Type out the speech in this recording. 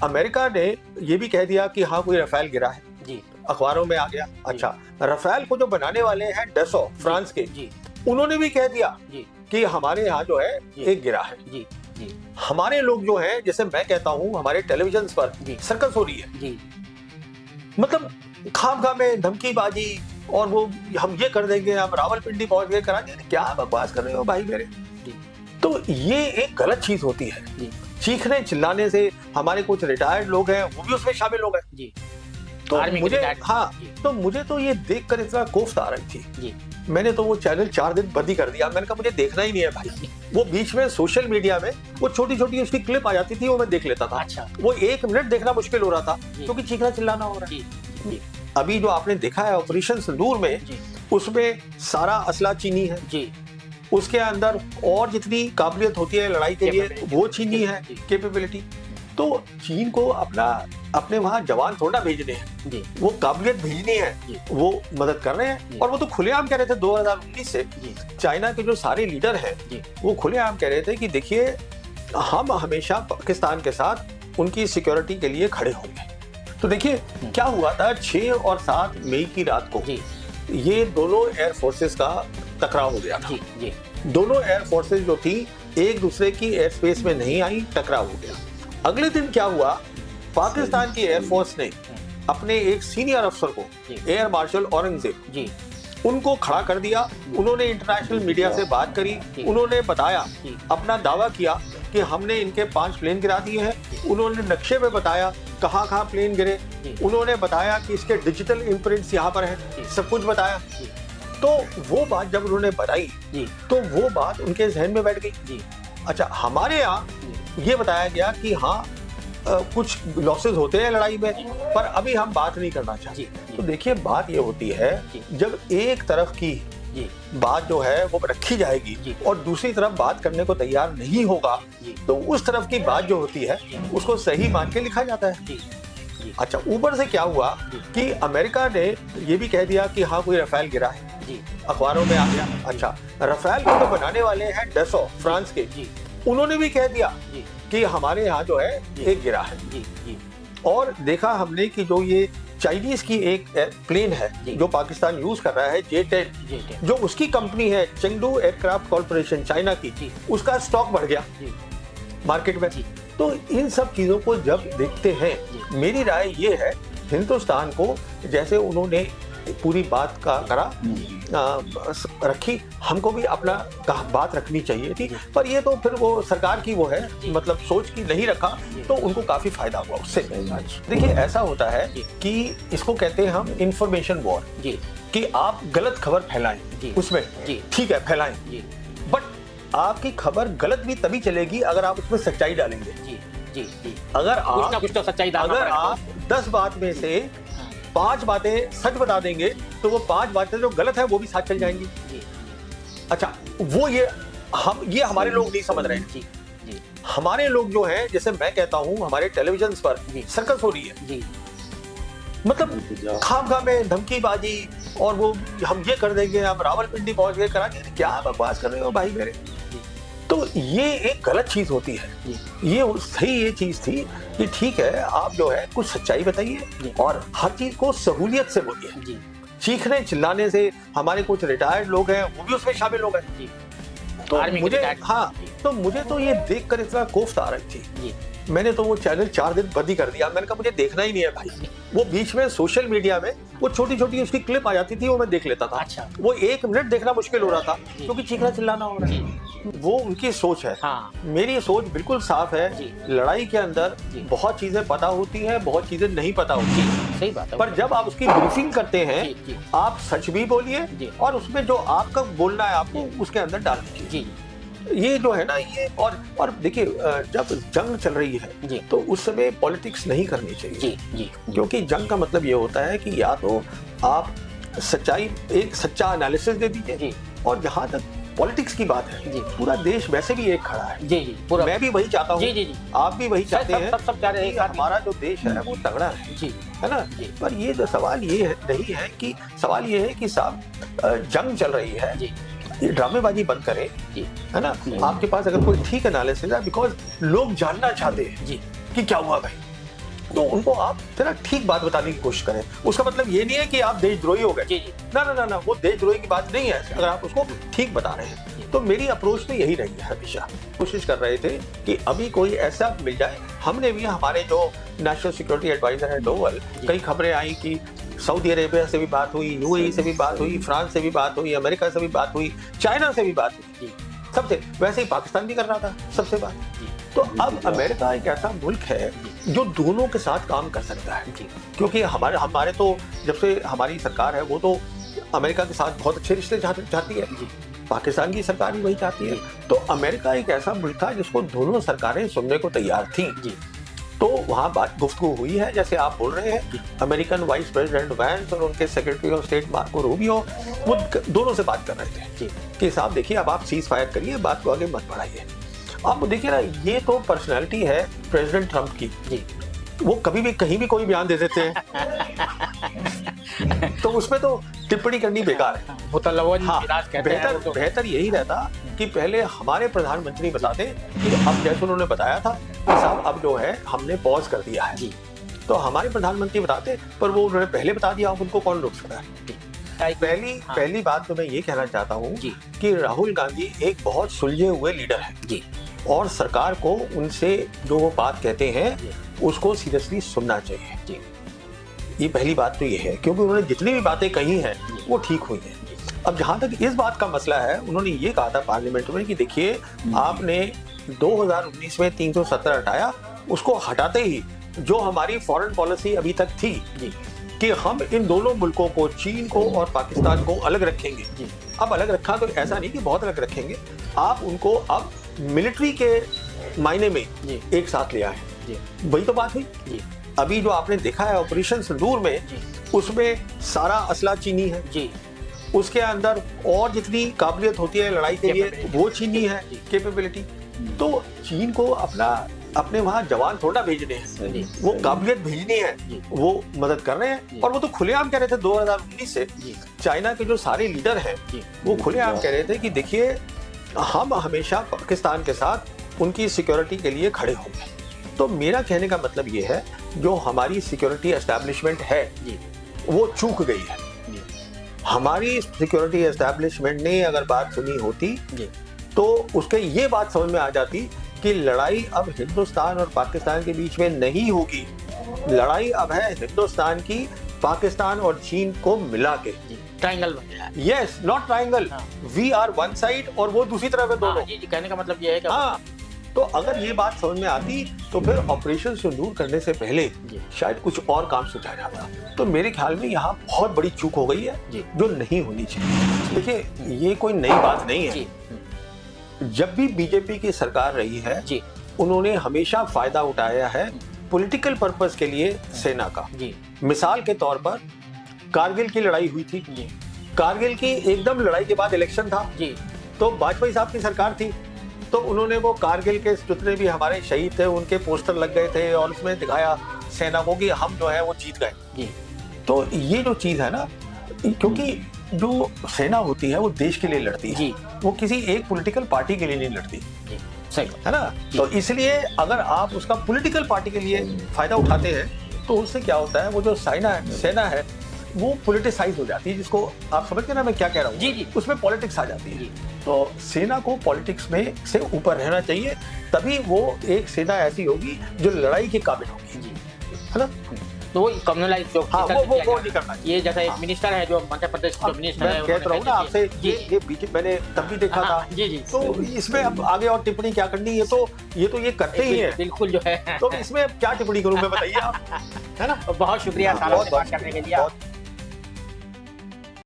America ने ये भी कह दिया कि हाँ कोई राफेल गिरा है, जी अखबारों में आ गया। अच्छा, राफेल को जो बनाने वाले हैं डसो फ्रांस के, जी उन्होंने भी कह दिया जी कि हमारे यहाँ जो है जी। एक गिरा है। जी जी हमारे लोग जो हैं, जैसे मैं कहता हूँ, हमारे टेलीविजन पर जी। सर्कस हो रही है। जी मतलब खाम में धमकीबाजी, और वो हम ये कर देंगे, हम रावलपिंडी पहुंच गए, करा देंगे। क्या बकवास कर रहे हो भाई मेरे। जी। तो ये एक गलत चीज होती है। जी। चीखने चिल्लाने से हमारे कुछ रिटायर्ड लोग हैं, वो भी उसमें शामिल हो गए। जी। तो आर्मी के मुझे retired। हाँ, जी। तो मुझे तो ये देखकर इतना कोफ्त आ रही थी। जी। मैंने तो वो चैनल 4 दिन बंद ही कर दिया। मैंने कहा मुझे देखना ही नहीं है भाई। वो बीच में सोशल मीडिया में वो छोटी छोटी उसकी क्लिप आ जाती थी, वो मैं देख लेता था। अच्छा। वो 1 मिनट देखना मुश्किल हो रहा था, जी। क्योंकि चीखना चिल्लाना हो रहा है। जी जी अभी जो आपने देखा है ऑपरेशन सिंदूर में, जी उसमें सारा असला चीनी है, जी उसके अंदर और जितनी काबिलियत होती है लड़ाई के लिए Capability। वो चीनी है, जी। कैपेबिलिटी। तो चीन को अपने वहां जवान थोड़ा भेजने हैं, जी वो काबिलियत भेजनी है, जी। वो मदद कर रहे जी। हैं। और वो तो खुलेआम कह रहे थे 2019 से, जी चाइना के जो सारे लीडर हैं जी वो खुलेआम कह रहे थे कि देखिए, हम हमेशा पाकिस्तान के साथ उनकी सिक्योरिटी के लिए खड़े होंगे। तो देखिए क्या हुआ था 6 और 7 मई की रात को, जी ये दोनों एयर फोर्सेस का टकराव हो गया था। जी जी दोनों एयर फोर्सेस जो थी एक दूसरे की एयर स्पेस में नहीं आई, टकराव हो गया। अगले दिन क्या हुआ, पाकिस्तान की एयर फोर्स ने अपने एक सीनियर अफसर को, जी। एयर मार्शल औरंगजेब, जी उनको खड़ा कर दिया। उन्होंने इंटरनेशनल मीडिया से बात करी, जी। उन्होंने बताया, जी। अपना दावा किया कि हमने इनके 5 प्लेन गिरा दिए हैं। उन्होंने नक्शे में बताया कहाँ कहाँ प्लेन गिरे, जी। उन्होंने बताया कि इसके डिजिटल इम्प्रिंट्स यहाँ पर जी। हैं, सब कुछ बताया। जी तो वो बात जब उन्होंने बताई, जी तो वो बात उनके जहन में बैठ गई। जी अच्छा, हमारे यहाँ जी ये बताया गया कि हाँ कुछ लॉसेस होते हैं लड़ाई में, पर अभी हम बात नहीं करना चाहते। जी। तो देखिए बात ये होती है, जी। जब एक तरफ की जी बात जो है वो रखी जाएगी जी। और दूसरी तरफ बात करने को तैयार नहीं होगा, जी। तो उस तरफ की बात जो होती है उसको सही मान के लिखा जाता है। जी जी अच्छा, ऊपर से क्या हुआ जी। कि अमेरिका ने ये भी कह दिया कि हाँ कोई राफेल गिरा है, जी अखबारों में आ गया। अच्छा, राफेल को जो बनाने वाले हैं डसो फ्रांस के, जी उन्होंने भी कह दिया जी कि हमारे यहाँ जो है जी। एक गिरा है। जी जी और देखा हमने कि जो ये चाइनीज की एक प्लेन है जी। जो पाकिस्तान यूज कर रहा है, J-10, जी जो उसकी कंपनी है चेंगडू एयरक्राफ्ट कॉर्पोरेशन चाइना की, जी। उसका स्टॉक बढ़ गया जी मार्केट में। जी। तो इन सब चीजों को जब देखते हैं, जी। मेरी राय ये है, हिंदुस्तान को जैसे उन्होंने पूरी बात का करा रखी, हमको भी अपना बात रखनी चाहिए थी। जी। पर ये तो फिर वो सरकार की वो है, जी। मतलब सोच की नहीं रखा, जी। तो उनको काफी फायदा हुआ उससे। देखिए ऐसा होता है जी। कि इसको कहते हैं हम इंफॉर्मेशन वॉर, जी कि आप गलत खबर फैलाएं जी। उसमें, जी। ठीक है फैलाएं, जी बट आपकी खबर गलत भी तभी चलेगी अगर आप उसमें सच्चाई डालेंगे। जी जी जी अगर कुछ ना आप कुछ तो सच्चाई डालना अगर पड़ेगा। आप 10 बात में से 5 बातें सच बता देंगे, तो वो 5 बातें जो गलत है वो भी साथ चल जाएंगी। जी अच्छा, वो ये हमारे लोग नहीं समझ रहे हैं। जी जी हमारे लोग जो हैं, जैसे मैं कहता हूँ, हमारे टेलीविजन पर जी। सर्कस हो रही है। जी मतलब खाम में धमकीबाजी, और वो हम ये कर देंगे, हम रावलपिंडी पहुंच गए, करा देंगे। क्या बकवास कर रहे हो भाई मेरे। तो ये एक गलत चीज होती है। जी ये सही ये चीज थी कि ठीक है, आप जो है कुछ सच्चाई जी। बताइए और हर चीज को सहूलियत से बोलिए। जी चीखने चिल्लाने से हमारे कुछ रिटायर्ड लोग हैं, वो भी उसमें शामिल हो गए। जी तो आर्मी के मुझे retired। हाँ, जी। तो मुझे तो ये देखकर इतना कोफ्त आ रही थी। जी मैंने तो वो चैनल 4 दिन बंद ही कर दिया। मैंने कहा मुझे देखना ही नहीं है भाई। वो बीच में सोशल मीडिया में वो छोटी छोटी उसकी क्लिप आ जाती थी, वो मैं देख लेता था। अच्छा। वो 1 मिनट देखना मुश्किल हो रहा था, जी। क्योंकि चीखना चिल्लाना हो रहा है। वो उनकी सोच है। हाँ मेरी सोच बिल्कुल साफ है। जी। लड़ाई के अंदर जी। बहुत चीजें पता होती हैं, बहुत चीजें नहीं पता होती। सही बात है। पर जब आप उसकी ब्रीफिंग करते हैं, जी, जी। आप सच भी बोलिए जी। और उसमें जो आपका बोलना है आपको उसके अंदर डाल दीजिए। जी ये जो है ना, ये और देखिए, जब जंग चल रही है जी। तो उस समय पॉलिटिक्स नहीं करनी चाहिए। जी जी क्योंकि जंग का मतलब ये होता है कि या तो आप सच्चाई, एक सच्चा एनालिसिस दे दीजिए, जी। और जहां तक पॉलिटिक्स की बात है, जी। पूरा देश वैसे भी एक खड़ा है। जी जी पूरा मैं भी वही चाहता हूँ, जी जी जी आप भी वही चाहते हैं सब चाह रहे हैं कि एक साथ। हमारा जो देश है वो तगड़ा है जी ना। जी। पर ये जो सवाल ये नहीं है कि सवाल ये है कि साहब, जंग चल रही है, जी ये ड्रामेबाजी बंद करें, जी है ना। आपके पास अगर कोई ठीक एनालिसिस है, बिकॉज लोग जानना चाहते हैं जी कि क्या हुआ भाई, तो उनको आप जरा ठीक बात बताने की कोशिश करें। उसका मतलब ये नहीं है कि आप देशद्रोही हो गए, जी जी ना ना ना ना, वो देशद्रोही की बात नहीं है अगर आप उसको ठीक बता रहे हैं। तो मेरी अप्रोच तो यही रही है, हमेशा कोशिश कर रहे थे कि अभी कोई ऐसा मिल जाए। हमने भी, हमारे जो नेशनल सिक्योरिटी एडवाइजर है डोवल, कई खबरें आई कि सऊदी अरेबिया से भी बात हुई, यूएई से भी बात हुई, फ्रांस से भी बात हुई, अमेरिका से भी बात हुई, चाइना से भी बात हुई, जी सबसे। वैसे ही पाकिस्तान भी कर रहा था सबसे बात। जी तो अब अमेरिका एक ऐसा मुल्क है जो दोनों के साथ काम कर सकता है, जी क्योंकि हमारे तो जब से हमारी सरकार है वो तो अमेरिका के साथ बहुत अच्छे रिश्ते चाहती है, जी पाकिस्तान की सरकार भी वही चाहती है। तो अमेरिका एक ऐसा मुल्क था जिसको दोनों सरकारें सुनने को तैयार थी। जी तो वहाँ बात गुफ्तगू हुई है, जैसे आप बोल रहे हैं। अमेरिकन वाइस प्रेसिडेंट वैंस और उनके secretary of state Marco Rubio, वो दोनों से बात कर रहे थे जी कि साहब देखिए, अब आप सीज फायर करिए, बात को आगे मत बढ़ाइए। अब देखिए ना, ये तो पर्सनैलिटी है प्रेसिडेंट ट्रम्प की, जी वो कभी भी कहीं भी कोई बयान दे देते हैं तो उसमें तो टिप्पणी करनी बेकार है। मुतलवन हाँ, मिराज कहते हैं वो तो। बेहतर यही रहता कि पहले हमारे प्रधानमंत्री बताते कि अब जैसे उन्होंने बताया था कि साहब अब जो है हमने पॉज कर दिया है, जी तो हमारे प्रधानमंत्री बताते, पर वो उन्होंने पहले बता दिया, अब उनको कौन रोक सकता है। पहली बात तो मैं ये कहना चाहता हूँ जी कि राहुल गांधी एक बहुत सुलझे हुए लीडर है, जी और सरकार को उनसे जो वो बात कहते हैं जी उसको सीरियसली सुनना चाहिए। जी ये पहली बात तो ये है, क्योंकि उन्होंने जितनी भी बातें कही हैं वो ठीक हुई हैं। अब जहाँ तक इस बात का मसला है, उन्होंने ये कहा था पार्लियामेंट में कि देखिए, आपने 2019 में 370 हटाया, उसको हटाते ही जो हमारी फॉरेन पॉलिसी अभी तक थी जी कि हम इन दोनों मुल्कों को, चीन को और पाकिस्तान को अलग रखेंगे। जी अब अलग रखा तो ऐसा नहीं कि बहुत अलग रखेंगे, आप उनको अब मिलिट्री के मायने में जी एक साथ ले आए। जी वही तो बात हुई। जी अभी जो आपने देखा है ऑपरेशन सिंदूर में, जी उसमें सारा असला चीनी है, जी उसके अंदर और जितनी काबिलियत होती है लड़ाई के लिए Capability। वो चीनी है, जी। कैपेबिलिटी। तो चीन को अपने वहाँ जवान थोड़ा भेजने हैं, जी वो काबिलियत भेजनी है, जी वो मदद कर रहे हैं। जी। और वो तो खुलेआम कह रहे थे 2019 से, जी चाइना के जो सारे लीडर हैं जी वो खुलेआम कह रहे थे कि देखिए, हम हमेशा पाकिस्तान के साथ उनकी सिक्योरिटी के लिए खड़े होंगे। तो मेरा कहने का मतलब ये है, जो हमारी सिक्योरिटी एस्टैब्लिशमेंट है जी वो चूक गई है। जी हमारी सिक्योरिटी एस्टैब्लिशमेंट ने अगर बात सुनी होती जी तो उसके ये बात समझ में आ जाती कि लड़ाई अब हिंदुस्तान और पाकिस्तान के बीच में नहीं होगी, लड़ाई अब है हिंदुस्तान की पाकिस्तान और चीन को मिला के। जी ट्रायंगल बन गया है। यस, नॉट ट्रायंगल, हाँ। वी आर वन साइड और वो दूसरी तरफ है दोनों। हाँ, जी जी कहने का मतलब ये है कि हाँ, तो अगर ये बात समझ में आती तो फिर ऑपरेशन सिंदूर करने से पहले जी शायद कुछ और काम सोचा जाता। तो मेरे ख्याल में यहाँ बहुत बड़ी चूक हो गई है जी जो नहीं होनी चाहिए। देखिए, ये कोई नई बात नहीं जी है। जब भी बीजेपी की सरकार रही है, जी उन्होंने हमेशा फायदा उठाया है पॉलिटिकल पर्पस के लिए सेना का। जी मिसाल के तौर पर कारगिल की लड़ाई हुई थी, जी कारगिल की एकदम लड़ाई के बाद इलेक्शन था, जी तो वाजपेयी साहब की सरकार थी, तो उन्होंने वो कारगिल के जितने भी हमारे शहीद थे उनके पोस्टर लग गए थे और उसमें दिखाया सेना को कि हम जो है वो जीत गए। जी तो ये जो चीज है ना, क्योंकि जो सेना होती है वो देश के लिए लड़ती है, जी वो किसी एक पॉलिटिकल पार्टी के लिए नहीं लड़ती, जी सही है ना। तो इसलिए अगर आप उसका पॉलिटिकल पार्टी के लिए फायदा उठाते हैं तो उससे क्या होता है, वो जो सेना है वो पॉलिटिसाइज हो जाती है, जिसको आप समझ गए ना मैं क्या कह रहा हूँ। जी जी उसमें पॉलिटिक्स आ जाती है। जी तो सेना को पॉलिटिक्स में से ऊपर रहना चाहिए, तभी वो एक सेना ऐसी होगी जो लड़ाई के काबिल होगी, जी है ना। तो वो कम्युनलाइज जो हाँ, किया वो गया। नहीं करना चाहिए। ये जैसा एक हाँ। मिनिस्टर है जो मध्य प्रदेश के जो मिनिस्टर है, मैं कहता रहा हूँ ना आपसे, जी ये बीजेपी मैंने तब भी देखा हाँ, था। जी जी तो इसमें अब आगे और टिप्पणी क्या करनी, ये तो ये करते ही है, बिल्कुल जो है। तो इसमें अब क्या टिप्पणी करूं मैं, बताइए आप, है ना। बहुत शुक्रिया हाँ, सारा बहुत- बात करने के लिए। बहुत